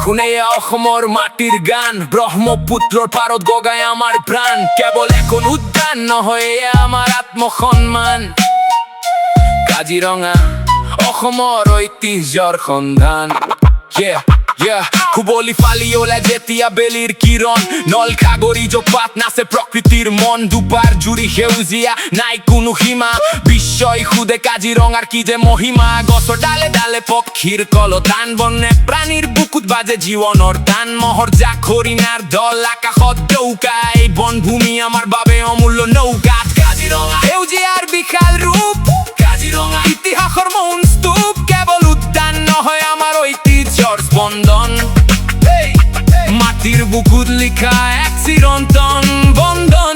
শুনে অসমৰ মাটিৰ গান ব্ৰহ্মপুত্ৰৰ পাৰত গগাই আমাৰ প্ৰাণ কেৱল এখন উদ্যান নহয় আমাৰ আত্মসন্মান কাজিৰঙা অসমৰ ঐতিহ্যৰ সন্ধান খুবলি ফালি ওলাই যেতিয়া বেলিৰ কিৰণ নলখাগৰি জোপাত নাচে প্ৰকৃতিৰ মন দুপাৰ জুৰি সেউজীয়া নাই কোনো সীমা বিশ্বই সুধে কাজিৰঙাৰ কি যে মহিমা গছৰ ডালে ডালে পক্ষীৰ কলতান বনে প্ৰাণীৰ বুকুত বাজে জীৱনৰ টান মহৰ জাক হৰিণাৰ দল আকাশত দৌকাই বনভূমি আমাৰ বাবে অমূল্য নৌকা কাজিৰঙা সেউজীয়াৰ বিশাল ৰূপ কাজিৰঙা ইতিহাসৰ মৌন স্তূপ কেৱল উদ্যান নহয় আমাৰ ঐতিহ্যৰ স্পন্দন মাটিৰ বুকুত লিখা এক চিৰন্তন বন্ধন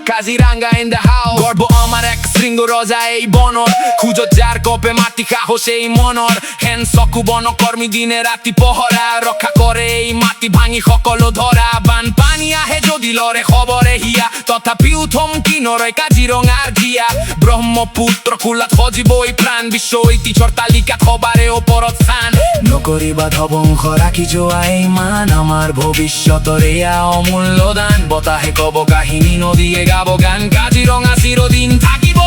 কাজিৰঙা ইন দ্য হাউস গৰ্ব আমাৰ এক শৃংগ ৰজা এই বনৰ খোজত যাৰ কপে মাটি সাহস এই মনৰ হেন চকু বনকৰ্মী দিনে ৰাতি পহৰা ৰক্ষা কৰে এই মাটি ভাঙি সকলো ধৰা বানপানী আহে যদি লৰে খবৰে হিয়া তথাপিও থমকি নৰয় কাজিৰঙাৰ জীয়া ব্ৰহ্মপুত্ৰ খোলাত সজীৱই প্ৰাণ বিশ্ব ঐতিহ্যৰ তালিকাত সবাৰে ওপৰত স্থান নকৰিবা ধ্বংস ৰাখি যোৱা এই মান আমাৰ ভৱিষ্যতৰ এয়া অমূল্য দান বতাহে কব কাহিনী নদীয়ে গাব গান কাজিৰঙা চিৰদিন থাকিব